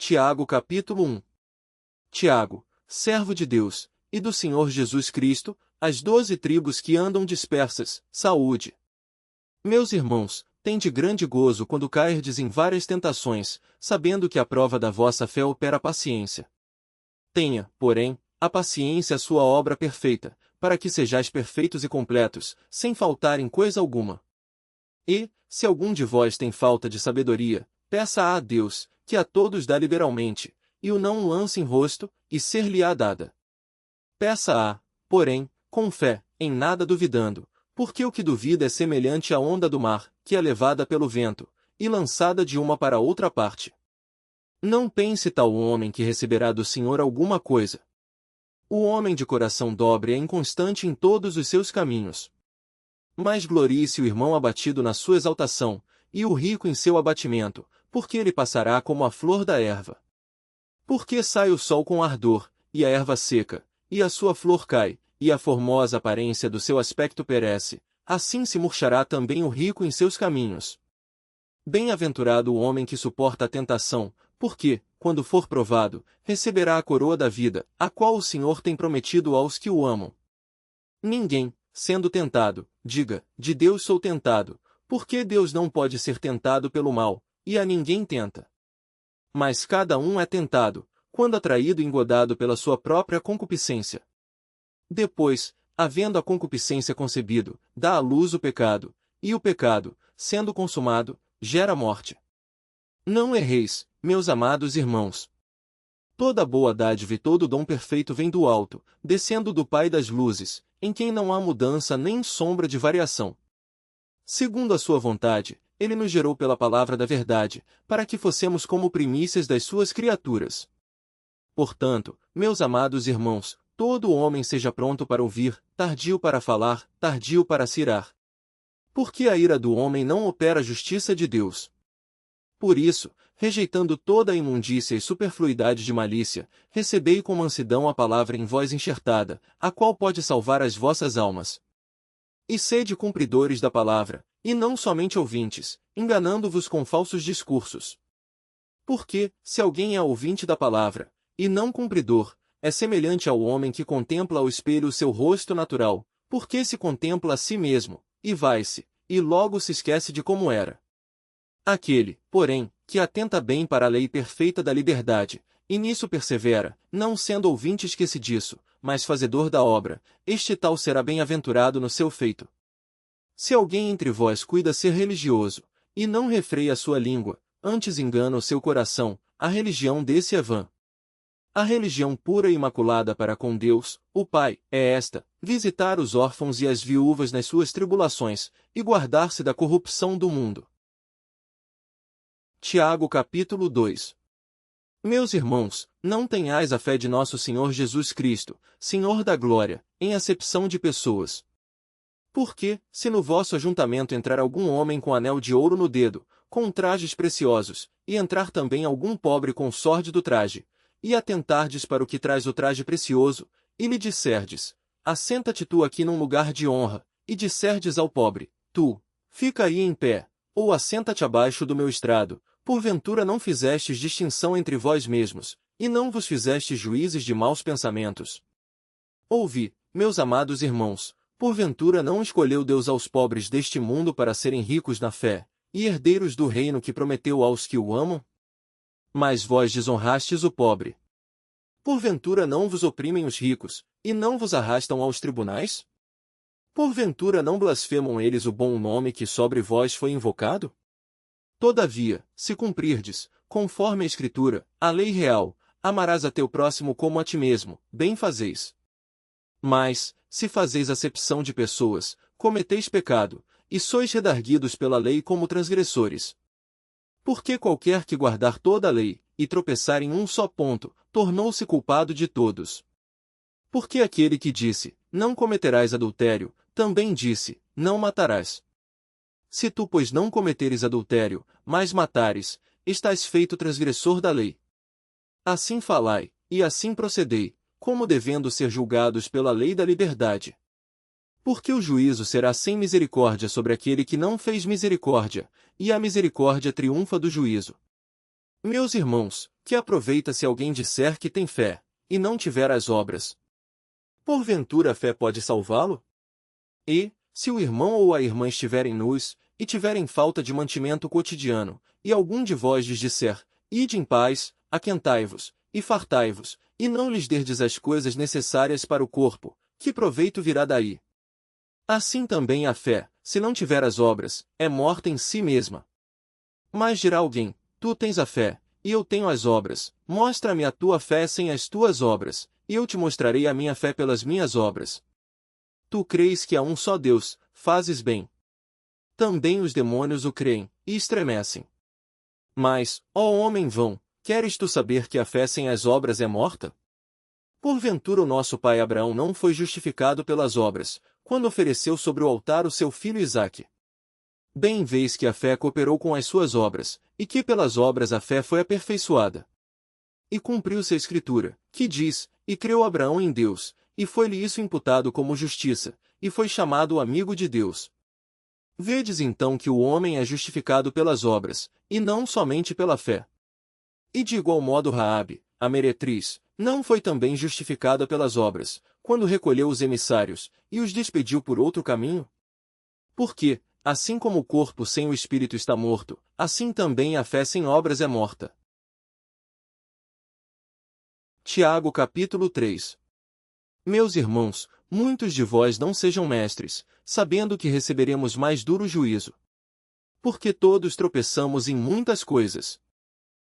Tiago capítulo 1. Tiago, servo de Deus, e do Senhor Jesus Cristo, as 12 tribos que andam dispersas, saúde. Meus irmãos, tende grande gozo quando cairdes em várias tentações, sabendo que a prova da vossa fé opera paciência. Tenha, porém, a paciência a sua obra perfeita, para que sejais perfeitos e completos, sem faltar em coisa alguma. E, se algum de vós tem falta de sabedoria, peça a Deus, que a todos dá liberalmente, e o não lance em rosto, e ser-lhe-á dada. Peça-a, porém, com fé, em nada duvidando, porque o que duvida é semelhante à onda do mar, que é levada pelo vento, e lançada de uma para outra parte. Não pense tal homem que receberá do Senhor alguma coisa. O homem de coração dobre é inconstante em todos os seus caminhos. Mas glorie-se o irmão abatido na sua exaltação, e o rico em seu abatimento, porque ele passará como a flor da erva. Porque sai o sol com ardor, e a erva seca, e a sua flor cai, e a formosa aparência do seu aspecto perece, assim se murchará também o rico em seus caminhos. Bem-aventurado o homem que suporta a tentação, porque, quando for provado, receberá a coroa da vida, a qual o Senhor tem prometido aos que o amam. Ninguém, sendo tentado, diga, de Deus sou tentado, porque Deus não pode ser tentado pelo mal, e a ninguém tenta. Mas cada um é tentado, quando atraído e engodado pela sua própria concupiscência. Depois, havendo a concupiscência concebido, dá à luz o pecado, e o pecado, sendo consumado, gera morte. Não erreis, meus amados irmãos. Toda boa dádiva e todo dom perfeito vem do alto, descendo do Pai das luzes, em quem não há mudança nem sombra de variação. Segundo a sua vontade, ele nos gerou pela palavra da verdade, para que fossemos como primícias das suas criaturas. Portanto, meus amados irmãos, todo homem seja pronto para ouvir, tardio para falar, tardio para se irar. Porque a ira do homem não opera a justiça de Deus. Por isso, rejeitando toda a imundícia e superfluidade de malícia, recebei com mansidão a palavra em vós enxertada, a qual pode salvar as vossas almas. E sede cumpridores da palavra, e não somente ouvintes, enganando-vos com falsos discursos. Porque, se alguém é ouvinte da palavra, e não cumpridor, é semelhante ao homem que contempla ao espelho o seu rosto natural, porque se contempla a si mesmo, e vai-se, e logo se esquece de como era. Aquele, porém, que atenta bem para a lei perfeita da liberdade, e nisso persevera, não sendo ouvinte esquecidiço, mas fazedor da obra, este tal será bem-aventurado no seu feito. Se alguém entre vós cuida ser religioso, e não refreia a sua língua, antes engana o seu coração, a religião desse é vã. A religião pura e imaculada para com Deus, o Pai, é esta: visitar os órfãos e as viúvas nas suas tribulações, e guardar-se da corrupção do mundo. Tiago capítulo 2. Meus irmãos, não tenhais a fé de nosso Senhor Jesus Cristo, Senhor da glória, em acepção de pessoas. Porque, se no vosso ajuntamento entrar algum homem com anel de ouro no dedo, com trajes preciosos, e entrar também algum pobre com sórdido traje, e atentardes para o que traz o traje precioso, e lhe disserdes: assenta-te tu aqui num lugar de honra, e disserdes ao pobre: tu, fica aí em pé, ou assenta-te abaixo do meu estrado, porventura não fizestes distinção entre vós mesmos, e não vos fizestes juízes de maus pensamentos? Ouvi, meus amados irmãos, porventura não escolheu Deus aos pobres deste mundo para serem ricos na fé, e herdeiros do reino que prometeu aos que o amam? Mas vós desonrastes o pobre. Porventura não vos oprimem os ricos, e não vos arrastam aos tribunais? Porventura não blasfemam eles o bom nome que sobre vós foi invocado? Todavia, se cumprirdes, conforme a Escritura, a lei real, amarás a teu próximo como a ti mesmo, bem fazeis. Mas, se fazeis acepção de pessoas, cometeis pecado, e sois redarguidos pela lei como transgressores. Porque qualquer que guardar toda a lei, e tropeçar em um só ponto, tornou-se culpado de todos. Porque aquele que disse, não cometerás adultério, também disse, não matarás. Se tu, pois, não cometeres adultério, mas matares, estás feito transgressor da lei. Assim falai, e assim procedei, como devendo ser julgados pela lei da liberdade. Porque o juízo será sem misericórdia sobre aquele que não fez misericórdia, e a misericórdia triunfa do juízo. Meus irmãos, que aproveita se alguém disser que tem fé, e não tiver as obras? Porventura a fé pode salvá-lo? E, se o irmão ou a irmã estiverem nus, e tiverem falta de mantimento cotidiano, e algum de vós lhes disser, ide em paz, aquentai-vos, e fartai-vos, e não lhes derdes as coisas necessárias para o corpo, que proveito virá daí? Assim também a fé, se não tiver as obras, é morta em si mesma. Mas dirá alguém, tu tens a fé, e eu tenho as obras, mostra-me a tua fé sem as tuas obras, e eu te mostrarei a minha fé pelas minhas obras. Tu crês que há um só Deus, fazes bem. Também os demônios o creem, e estremecem. Mas, ó homem vão, queres tu saber que a fé sem as obras é morta? Porventura o nosso pai Abraão não foi justificado pelas obras, quando ofereceu sobre o altar o seu filho Isaque. Bem vês que a fé cooperou com as suas obras, e que pelas obras a fé foi aperfeiçoada. E cumpriu-se a Escritura, que diz, e creu Abraão em Deus, e foi-lhe isso imputado como justiça, e foi chamado o amigo de Deus. Vedes então que o homem é justificado pelas obras, e não somente pela fé. E de igual modo Raabe, a meretriz, não foi também justificada pelas obras, quando recolheu os emissários, e os despediu por outro caminho? Porque, assim como o corpo sem o espírito está morto, assim também a fé sem obras é morta. Tiago capítulo 3. Meus irmãos, muitos de vós não sejam mestres, sabendo que receberemos mais duro juízo. Porque todos tropeçamos em muitas coisas.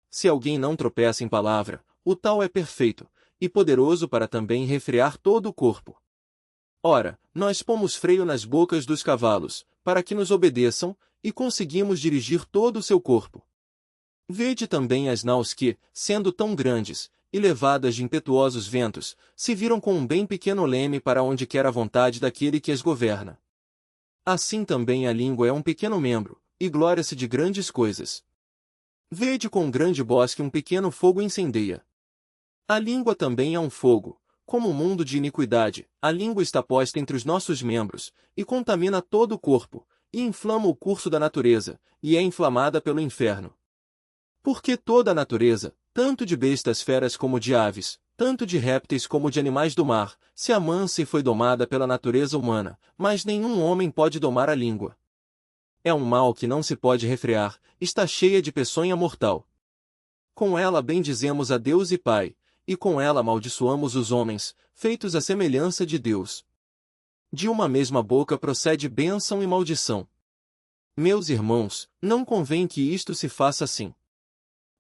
Se alguém não tropeça em palavra, o tal é perfeito, e poderoso para também refrear todo o corpo. Ora, nós pomos freio nas bocas dos cavalos, para que nos obedeçam, e conseguimos dirigir todo o seu corpo. Vede também as naus que, sendo tão grandes, e levadas de impetuosos ventos, se viram com um bem pequeno leme para onde quer a vontade daquele que as governa. Assim também a língua é um pequeno membro, e glória-se de grandes coisas. Vede com um grande bosque um pequeno fogo incendeia. A língua também é um fogo, como um mundo de iniquidade, a língua está posta entre os nossos membros, e contamina todo o corpo, e inflama o curso da natureza, e é inflamada pelo inferno. Porque toda a natureza, tanto de bestas feras como de aves, tanto de répteis como de animais do mar, se amansa e foi domada pela natureza humana, mas nenhum homem pode domar a língua. É um mal que não se pode refrear, está cheia de peçonha mortal. Com ela bendizemos a Deus e Pai, e com ela amaldiçoamos os homens, feitos à semelhança de Deus. De uma mesma boca procede bênção e maldição. Meus irmãos, não convém que isto se faça assim.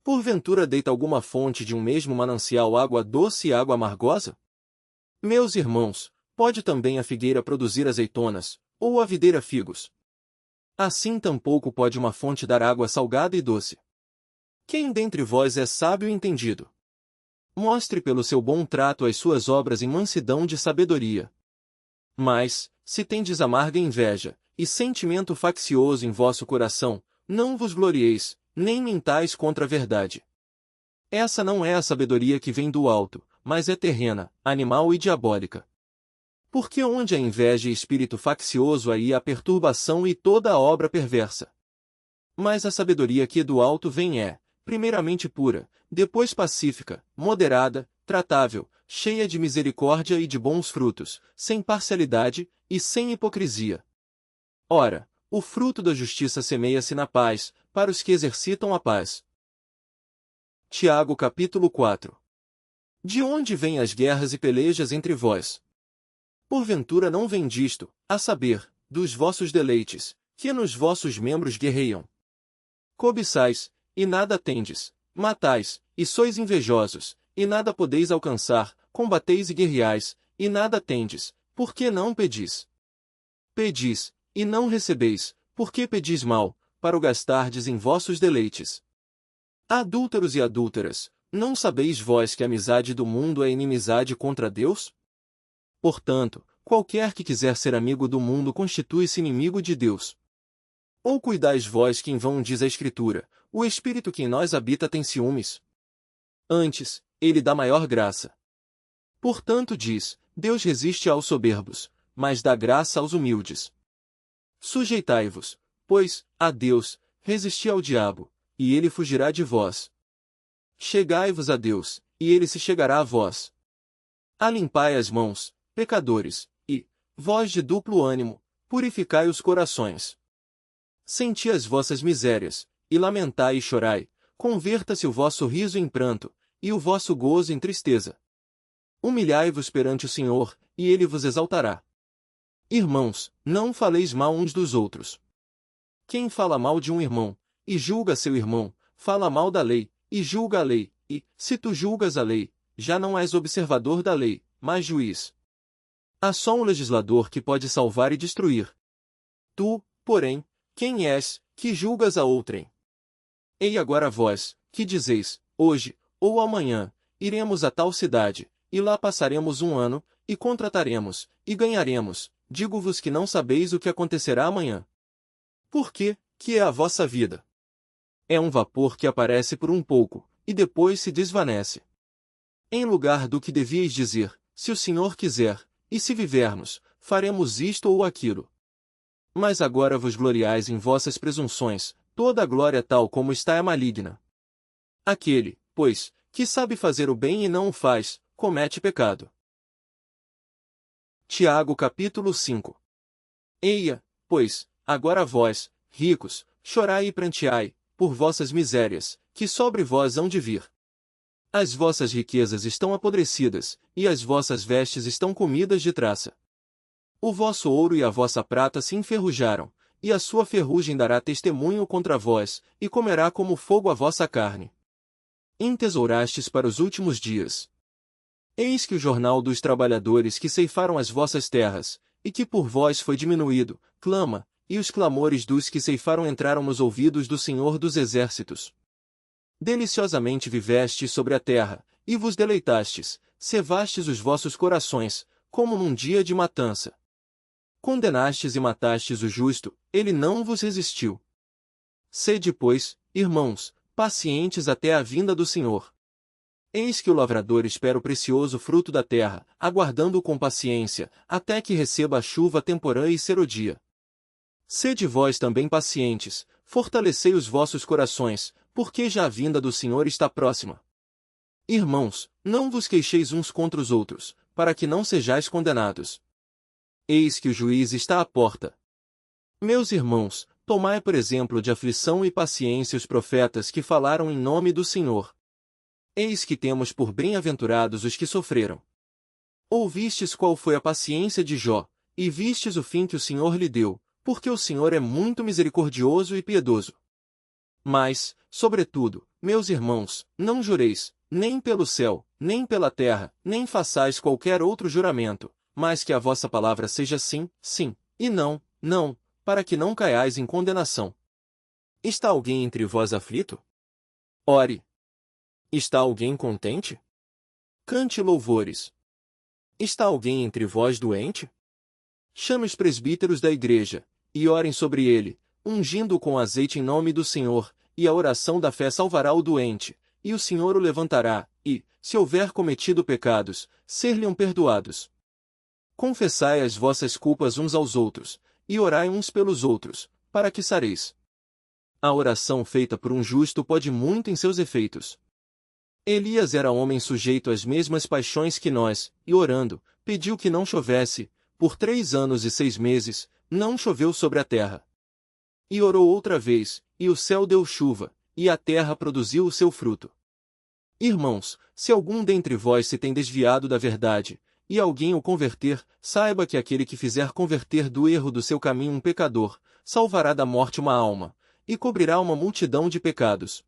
Porventura deita alguma fonte de um mesmo manancial água doce e água amargosa? Meus irmãos, pode também a figueira produzir azeitonas, ou a videira figos? Assim tampouco pode uma fonte dar água salgada e doce. Quem dentre vós é sábio e entendido? Mostre pelo seu bom trato as suas obras em mansidão de sabedoria. Mas, se tendes amarga inveja, e sentimento faccioso em vosso coração, não vos glorieis, nem mintais contra a verdade. Essa não é a sabedoria que vem do alto, mas é terrena, animal e diabólica. Porque onde há inveja e espírito faccioso aí há perturbação e toda a obra perversa. Mas a sabedoria que do alto vem é, primeiramente pura, depois pacífica, moderada, tratável, cheia de misericórdia e de bons frutos, sem parcialidade e sem hipocrisia. Ora, o fruto da justiça semeia-se na paz, para os que exercitam a paz. Tiago capítulo 4. De onde vêm as guerras e pelejas entre vós? Porventura não vem disto, a saber, dos vossos deleites, que nos vossos membros guerreiam. Cobiçais, e nada tendes, matais, e sois invejosos, e nada podeis alcançar, combateis e guerreais, e nada tendes, por que não pedis? Pedis, e não recebeis, porque pedis mal, para o gastardes em vossos deleites. Adúlteros e adúlteras, não sabeis vós que a amizade do mundo é inimizade contra Deus? Portanto, qualquer que quiser ser amigo do mundo constitui-se inimigo de Deus. Ou cuidais vós que em vão diz a Escritura, o Espírito que em nós habita tem ciúmes? Antes, ele dá maior graça. Portanto diz, Deus resiste aos soberbos, mas dá graça aos humildes. Sujeitai-vos, pois, a Deus, resisti ao diabo, e ele fugirá de vós. chegai-vos a Deus, e ele se chegará a vós. Alimpai as mãos, pecadores, e, vós de duplo ânimo, purificai os corações. Senti as vossas misérias, e lamentai e chorai, converta-se o vosso riso em pranto, e o vosso gozo em tristeza. Humilhai-vos perante o Senhor, e ele vos exaltará. Irmãos, não faleis mal uns dos outros. Quem fala mal de um irmão, e julga seu irmão, fala mal da lei, e julga a lei, e, se tu julgas a lei, já não és observador da lei, mas juiz. Há só um legislador que pode salvar e destruir. Tu, porém, quem és, que julgas a outrem? Ei agora vós, que dizeis, hoje, ou amanhã, iremos a tal cidade, e lá passaremos um ano, e contrataremos, e ganharemos, digo-vos que não sabeis o que acontecerá amanhã. Por quê? Que é a vossa vida? É um vapor que aparece por um pouco, e depois se desvanece. Em lugar do que devíeis dizer, se o Senhor quiser, e se vivermos, faremos isto ou aquilo. Mas agora vos gloriais em vossas presunções, toda a glória tal como está é maligna. Aquele, pois, que sabe fazer o bem e não o faz, comete pecado. Tiago capítulo 5. Eia, pois, agora vós, ricos, chorai e pranteai, por vossas misérias, que sobre vós hão de vir. As vossas riquezas estão apodrecidas, e as vossas vestes estão comidas de traça. O vosso ouro e a vossa prata se enferrujaram, e a sua ferrugem dará testemunho contra vós, e comerá como fogo a vossa carne. Entesourastes para os últimos dias. Eis que o jornal dos trabalhadores que ceifaram as vossas terras, e que por vós foi diminuído, clama, e os clamores dos que ceifaram entraram nos ouvidos do Senhor dos Exércitos. Deliciosamente vivestes sobre a terra, e vos deleitastes, cevastes os vossos corações, como num dia de matança. Condenastes e matastes o justo, ele não vos resistiu. Sede, pois, irmãos, pacientes até a vinda do Senhor. Eis que o lavrador espera o precioso fruto da terra, aguardando-o com paciência, até que receba a chuva temporã e serodia. Sede vós também pacientes, fortalecei os vossos corações, porque já a vinda do Senhor está próxima. Irmãos, não vos queixeis uns contra os outros, para que não sejais condenados. Eis que o juiz está à porta. Meus irmãos, tomai por exemplo de aflição e paciência os profetas que falaram em nome do Senhor. Eis que temos por bem-aventurados os que sofreram. Ouvistes qual foi a paciência de Jó, e vistes o fim que o Senhor lhe deu, porque o Senhor é muito misericordioso e piedoso. Mas, sobretudo, meus irmãos, não jureis, nem pelo céu, nem pela terra, nem façais qualquer outro juramento, mas que a vossa palavra seja sim, sim, e não, não, para que não caiais em condenação. Está alguém entre vós aflito? Ore. Está alguém contente? Cante louvores. Está alguém entre vós doente? Chame os presbíteros da igreja, e orem sobre ele, ungindo-o com azeite em nome do Senhor, e a oração da fé salvará o doente, e o Senhor o levantará, e, se houver cometido pecados, ser-lhe-ão perdoados. Confessai as vossas culpas uns aos outros, e orai uns pelos outros, para que sareis. A oração feita por um justo pode muito em seus efeitos. Elias era homem sujeito às mesmas paixões que nós, e orando, pediu que não chovesse, por 3 anos e 6 meses, não choveu sobre a terra. E orou outra vez, e o céu deu chuva, e a terra produziu o seu fruto. Irmãos, se algum dentre vós se tem desviado da verdade, e alguém o converter, saiba que aquele que fizer converter do erro do seu caminho um pecador, salvará da morte uma alma, e cobrirá uma multidão de pecados.